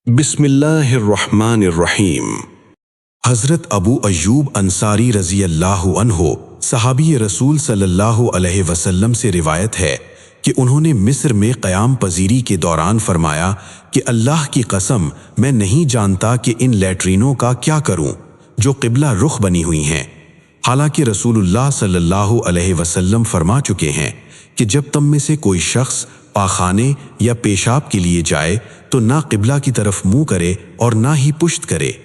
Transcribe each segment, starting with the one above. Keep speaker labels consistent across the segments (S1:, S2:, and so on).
S1: बिस्मिल्लाहिर्रहमानिर्रहीम। हज़रत अबू अय्यूब अंसारी रज़ी अल्लाह अन्हो सहाबी रसूल सल्लल्लाहु अलैहि वसल्लम से रिवायत है कि उन्होंने मिस्र में क़याम पजीरी के दौरान फरमाया कि अल्लाह की कसम मैं नहीं जानता कि इन लैट्रीनों का क्या करूं जो क़िबला रुख बनी हुई हैं। हालांकि रसूलुल्लाह सल्लल्लाहु अलैहि वसल्लम फरमा चुके हैं कि जब तुम में से कोई शख्स पाखाने या पेशाब के लिए जाए तो ना क़िबला की तरफ मुंह करे और ना ही पुश्त करे।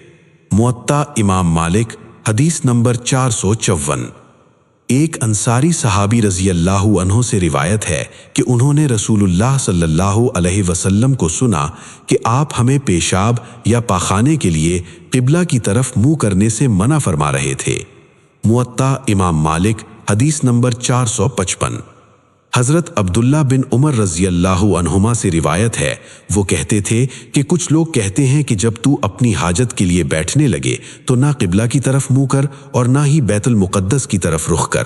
S1: मुअत्ता इमाम मालिक हदीस नंबर 454। एक अंसारी सहाबी रज़ी अल्लाहु अन्हो से रिवायत है कि उन्होंने रसूलुल्लाह सल्लल्लाहु अलैहि वसल्लम को सुना कि आप हमें पेशाब या पाखाने के लिए क़िबला की तरफ मुंह करने से मना फरमा रहे थे। मुअत्ता इमाम मालिक हदीस नंबर 455। हज़रत अब्दुल्ला बिन उमर रज़ी अल्लाहु अन्हुमा से रिवायत है, वो कहते थे कि कुछ लोग कहते हैं कि जब तू अपनी हाजत के लिए बैठने लगे तो ना क़िबला की तरफ मुँह कर और ना ही बैतुल मुक़द्दस की तरफ रुख कर,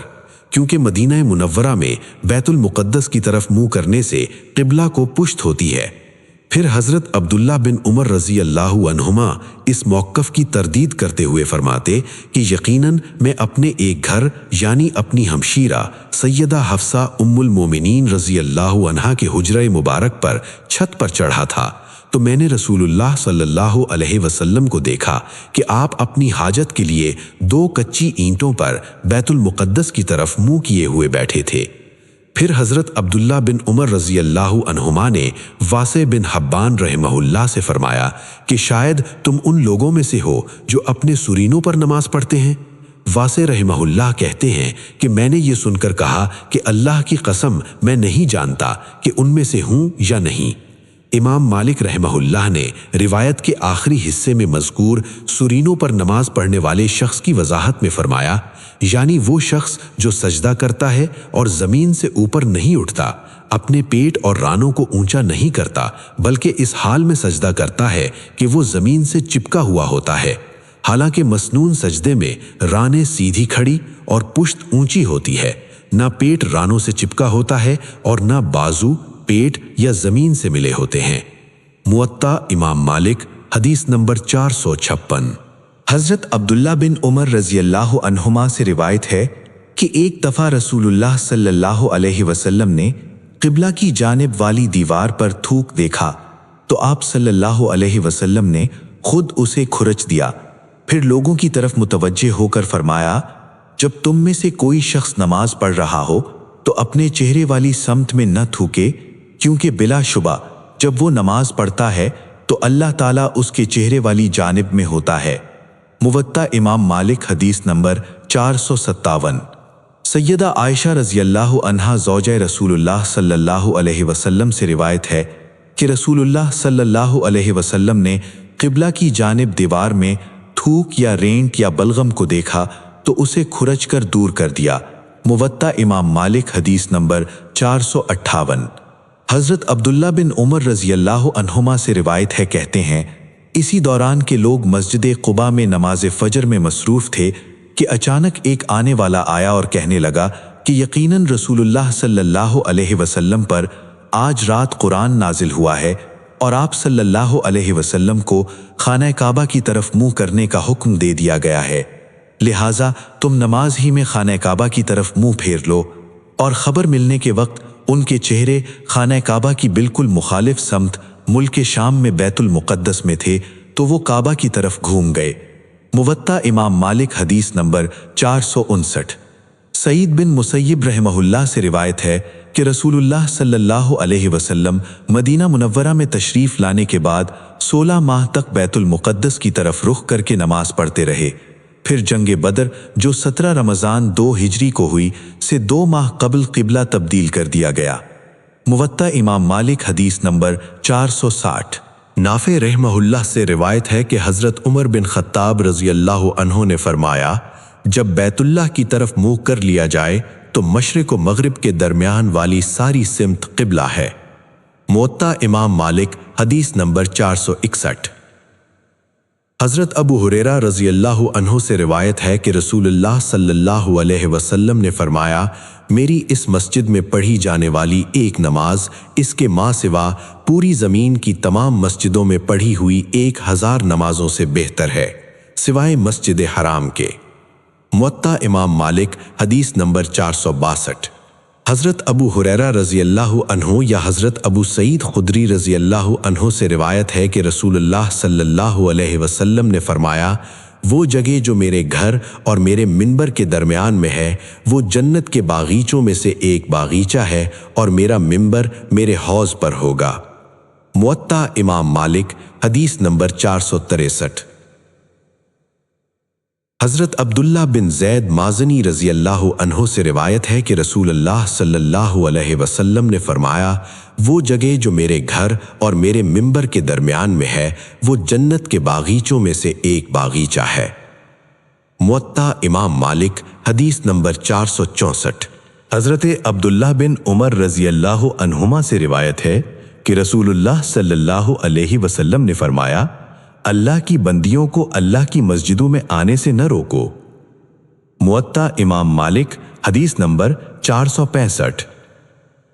S1: क्योंकि मदीना मुनव्वरा में बैतुल मुक़द्दस की तरफ मुँह करने से क़िबला को पुश्त होती है। फिर हज़रत अब्दुल्ला बिन उमर रज़ी अल्लाहु अन्हुमा इस मौक़िफ़ की तरदीद करते हुए फरमाते कि यकीनन मैं अपने एक घर यानी अपनी हमशीरा सैयदा हफ्सा उम्मुल मोमिनीन रज़ी अल्लाहु अन्हा के हुजरे मुबारक पर छत पर चढ़ा था तो मैंने रसूलुल्लाह सल्लल्लाहु अलैहि वसल्लम को देखा कि आप अपनी हाजत के लिए 2 कच्ची ईंटों पर बैतुल मुक़द्दस की तरफ मुँह किए हुए बैठे थे। फिर हज़रत अब्दुल्ला बिन उमर रज़ी अल्लाहु अन्हुमा ने वासे बिन हब्बान रहमहुल्लाह से फरमाया कि शायद तुम उन लोगों में से हो जो अपने सुरीनों पर नमाज पढ़ते हैं। वासे रहमहुल्लाह कहते हैं कि मैंने ये सुनकर कहा कि अल्लाह की कसम मैं नहीं जानता कि उनमें से हूँ या नहीं। इमाम मालिक रहमहुल्लाह ने रिवायत के आखिरी हिस्से में मज़कूर सुरीनों पर नमाज पढ़ने वाले शख्स की वजाहत में फरमाया, यानी वो शख्स जो सजदा करता है और ज़मीन से ऊपर नहीं उठता, अपने पेट और रानों को ऊंचा नहीं करता, बल्कि इस हाल में सजदा करता है कि वो ज़मीन से चिपका हुआ होता है। हालांकि मसनून सजदे में रानें सीधी खड़ी और पुश्त ऊंची होती है, ना पेट रानों से चिपका होता है और ना बाजू पेट या ज़मीन से मिले होते हैं। मुअत्ता इमाम मालिक हदीस नंबर 456।
S2: हज़रत अब्दुल्ला बिन उमर रज़ी अल्लाहु अन्हुमा से रिवायत है कि एक दफ़ा रसूलुल्लाह सल्लल्लाहु अलैहि वसल्लम ने क़िबला की जानिब वाली दीवार पर थूक देखा तो आप सल्लल्लाहु अलैहि वसल्लम ने खुद उसे खुरच दिया। फिर लोगों की तरफ मुतवज्जे होकर फरमाया, जब तुम में से कोई शख्स नमाज पढ़ रहा हो तो अपने चेहरे वाली समत में न थूके, क्योंकि बिलाशुबा जब वो नमाज पढ़ता है तो अल्लाह ताला उसके चेहरे वाली जानिब में होता है। मुवत्ता इमाम मालिक हदीस नंबर 457। सैयदा आयशा रज़ी अल्लाहु अन्हा ज़ौजे रसूलुल्लाह सल्लल्लाहु अलैहि वसल्लम से रिवायत है कि रसूलुल्लाह सल्लल्लाहु अलैहि वसल्लम ने क़िबला की जानिब दीवार में थूक या रेंट या बलगम को देखा तो उसे खुरच कर दूर कर दिया। मुवत्ता इमाम मालिक हदीस नंबर 458। हज़रत अब्दुल्ला बिन उमर रज़ी अल्लाहु अन्हुमा से रिवायत है, कहते हैं इसी दौरान के लोग मस्जिद क़ुबा में नमाज फ़जर में मसरूफ़ थे कि अचानक एक आने वाला आया और कहने लगा कि यकीनन रसूलुल्लाह सल्लल्लाहु अलैहि वसल्लम पर आज रात कुरान नाजिल हुआ है और आप सल्लल्लाहु अलैहि वसल्लम को खाना काबा की तरफ मुँह करने का हुक्म दे दिया गया है, लिहाजा तुम नमाज ही में खाना काबा की तरफ मुँह फेर लो। और ख़बर मिलने के वक्त उनके चेहरे खाना काबा की बिल्कुल मुखालिफ समत मुल्क शाम में बैतुल मुक़द्दस में थे तो वो काबा की तरफ घूम गए। मुवत्ता इमाम मालिक हदीस नंबर 459। सईद बिन मुसय्यब रहमहुल्लाह से रिवायत है कि रसूलुल्लाह सल्लल्लाहु अलैहि वसल्लम मदीना मुनव्वरा में तशरीफ़ लाने के बाद 16 माह तक बैतुल मुक़द्दस की तरफ रुख करके नमाज पढ़ते रहे। फिर जंग बदर जो 17 रमज़ान 2 हिजरी को हुई से 2 माह कबल क़िबला तब्दील कर दिया गया। मुवत्ता इमाम मालिक हदीस नंबर 460।
S1: नाफे रहमहुल्लाह से रिवायत है कि हज़रत उमर बिन ख़त्ताब रज़ी अल्लाहु अन्हु ने फरमाया, जब बैतुल्लाह की तरफ मुँह कर लिया जाए तो मशरिक़ व मग़रिब के दरमियान वाली सारी सिमत क़िबला है। मुअत्ता इमाम मालिक हदीस नंबर 461। حضرت ابو ہریرہ رضی اللہ عنہ سے روایت ہے کہ رسول اللہ صلی اللہ علیہ وسلم نے فرمایا، میری اس مسجد میں پڑھی جانے والی ایک نماز اس کے ماں سوا پوری زمین کی تمام مسجدوں میں پڑھی ہوئی 1000 نمازوں سے بہتر ہے، سوائے مسجد حرام کے۔ موطا امام مالک، حدیث نمبر 462۔ حضرت ابو ہریرہ رضی اللہ عنہ یا حضرت ابو سعید خدری رضی اللہ عنہ سے روایت ہے کہ رسول اللہ صلی اللہ علیہ وسلم نے فرمایا، وہ جگہ جو میرے گھر اور میرے منبر کے درمیان میں ہے وہ جنت کے باغیچوں میں سے ایک باغیچہ ہے، اور میرا منبر میرے حوض پر ہوگا۔ موطا امام مالک، حدیث نمبر 463۔ حضرت عبداللہ بن زید مازنی رضی اللہ عنہ سے روایت ہے کہ رسول اللہ صلی اللہ علیہ وسلم نے فرمایا، وہ جگہ جو میرے گھر اور میرے منبر کے درمیان میں ہے وہ جنت کے باغیچوں میں سے ایک باغیچہ ہے۔ موطا امام مالک، حدیث نمبر 464۔ حضرت عبداللہ بن عمر رضی اللہ عنہما سے روایت ہے کہ رسول اللہ صلی اللہ علیہ وسلم نے فرمایا، اللہ کی بندیوں کو اللہ کی مسجدوں میں آنے سے نہ روکو۔ موطا امام مالک، حدیث نمبر 465۔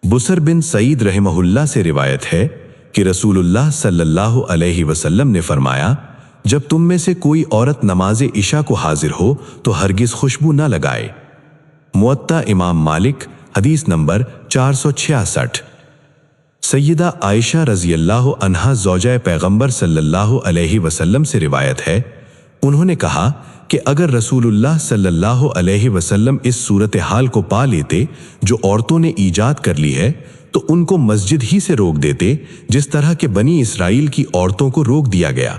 S1: بسر بن سعید رحمہ اللہ سے روایت ہے کہ رسول اللہ صلی اللہ علیہ وسلم نے فرمایا، جب تم میں سے کوئی عورت نماز عشاء کو حاضر ہو تو ہرگز خوشبو نہ لگائے۔ موطا امام مالک، حدیث نمبر 466۔ سیدہ عائشہ رضی اللہ عنہا زوجہ پیغمبر صلی اللہ علیہ وسلم سے روایت ہے، انہوں نے کہا کہ اگر رسول اللہ صلی اللہ علیہ وسلم اس صورتحال کو پا لیتے جو عورتوں نے ایجاد کر لی ہے تو ان کو مسجد ہی سے روک دیتے، جس طرح کہ بنی اسرائیل کی عورتوں کو روک دیا گیا۔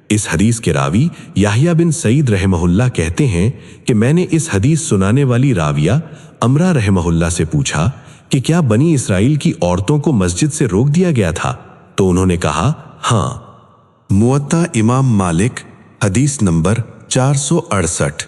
S1: اس حدیث کے راوی یحییٰ بن سعید رحمہ اللہ کہتے ہیں کہ میں نے اس حدیث سنانے والی راویہ امرہ رحمہ اللہ سے پوچھا کہ کیا بنی اسرائیل کی عورتوں کو مسجد سے روک دیا گیا تھا؟ تو انہوں نے کہا ہاں۔ موطا امام مالک، حدیث نمبر 468۔